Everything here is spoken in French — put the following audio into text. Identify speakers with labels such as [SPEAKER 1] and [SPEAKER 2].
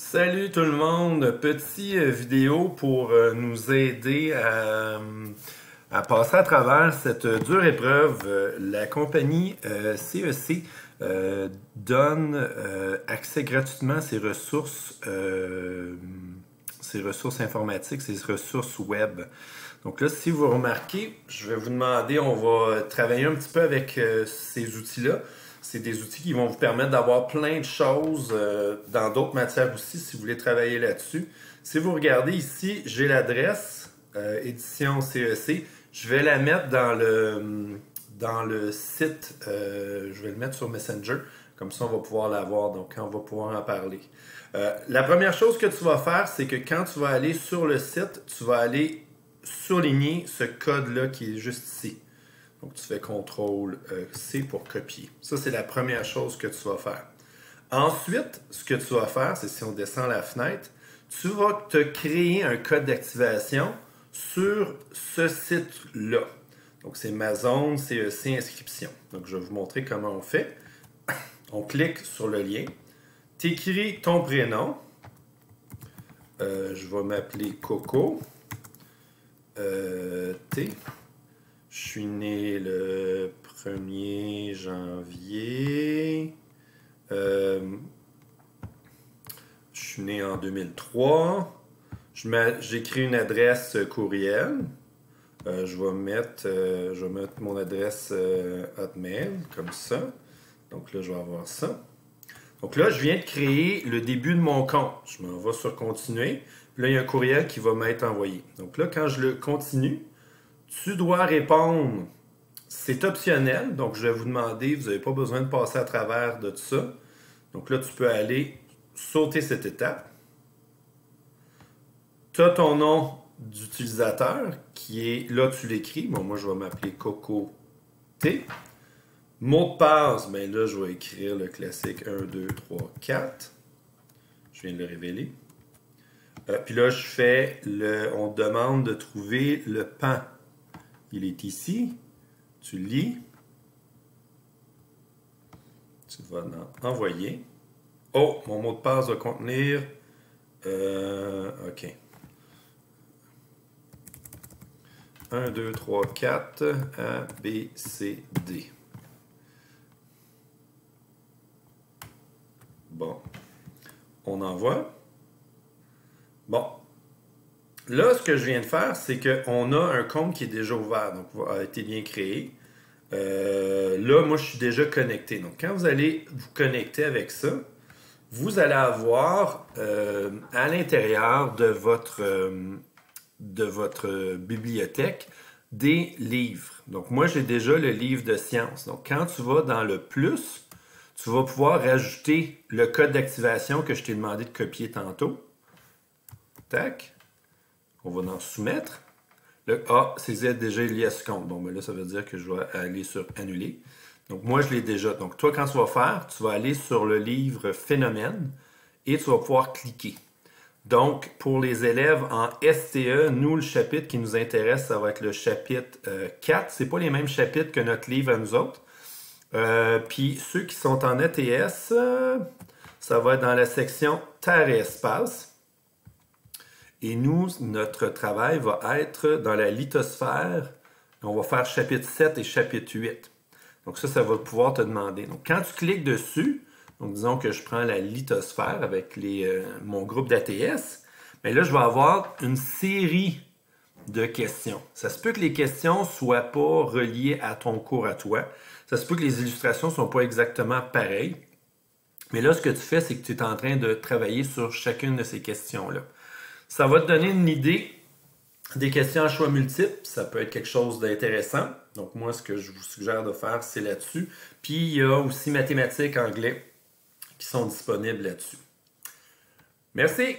[SPEAKER 1] Salut tout le monde, petit vidéo pour nous aider à passer à travers cette dure épreuve. La compagnie CEC donne accès gratuitement à ses ressources informatiques, ses ressources web. Donc là, si vous remarquez, je vais vous demander, on va travailler un petit peu avec ces outils-là. C'est des outils qui vont vous permettre d'avoir plein de choses dans d'autres matières aussi si vous voulez travailler là-dessus. Si vous regardez ici, j'ai l'adresse édition CEC. Je vais la mettre dans le site, je vais le mettre sur Messenger. Comme ça, on va pouvoir la voir, donc on va pouvoir en parler. La première chose que tu vas faire, c'est que quand tu vas aller sur le site, tu vas aller surligner ce code-là qui est juste ici. Donc, tu fais CTRL-C pour copier. Ça, c'est la première chose que tu vas faire. Ensuite, ce que tu vas faire, c'est si on descend la fenêtre, tu vas te créer un code d'activation sur ce site-là. Donc, c'est ma zone CEC inscription. Donc, je vais vous montrer comment on fait. On clique sur le lien. Tu écris ton prénom. Je vais m'appeler Coco. T. Je suis né le 1er janvier. Je suis né en 2003. J'écris une adresse courriel. Je vais mettre mon adresse Hotmail, comme ça. Donc là, je vais avoir ça. Donc là, je viens de créer le début de mon compte. Je m'en vais sur Continuer. Puis là, il y a un courriel qui va m'être envoyé. Donc là, quand je le continue, tu dois répondre. C'est optionnel, donc je vais vous demander, vous n'avez pas besoin de passer à travers de tout ça. Donc là, tu peux aller sauter cette étape. Tu as ton nom d'utilisateur qui est, là tu l'écris. Bon, moi je vais m'appeler Coco T. Mot de passe, bien là je vais écrire le classique 1, 2, 3, 4. Je viens de le révéler. Puis là, on demande de trouver le pan. Il est ici. Tu lis. Tu vas envoyer. Oh, mon mot de passe va contenir. OK. 1, 2, 3, 4, A, B, C, D. Bon. On envoie. Bon. Là, ce que je viens de faire, c'est qu'on a un compte qui est déjà ouvert, donc a été bien créé. Là, moi, je suis déjà connecté. Donc, quand vous allez vous connecter avec ça, vous allez avoir à l'intérieur de votre bibliothèque des livres. Donc, moi, j'ai déjà le livre de sciences. Donc, quand tu vas dans le plus, tu vas pouvoir rajouter le code d'activation que je t'ai demandé de copier tantôt. Tac. On va en soumettre. C'est déjà lié à ce compte. Bon, ben là, ça veut dire que je vais aller sur Annuler. Donc, moi, je l'ai déjà. Donc, toi, quand tu vas faire, tu vas aller sur le livre Phénomène et tu vas pouvoir cliquer. Donc, pour les élèves en STE, nous, le chapitre qui nous intéresse, ça va être le chapitre 4. Ce n'est pas les mêmes chapitres que notre livre à nous autres. Puis, ceux qui sont en ETS, ça va être dans la section Terre et Espace. Et nous, notre travail va être dans la lithosphère. On va faire chapitre 7 et chapitre 8. Donc ça va pouvoir te demander. Donc quand tu cliques dessus, donc disons que je prends la lithosphère avec mon groupe d'ATS, mais là, je vais avoir une série de questions. Ça se peut que les questions ne soient pas reliées à ton cours à toi. Ça se peut que les illustrations ne sont pas exactement pareilles. Mais là, ce que tu fais, c'est que tu es en train de travailler sur chacune de ces questions-là. Ça va te donner une idée des questions à choix multiples. Ça peut être quelque chose d'intéressant. Donc moi, ce que je vous suggère de faire, c'est là-dessus. Puis il y a aussi mathématiques, anglais qui sont disponibles là-dessus. Merci!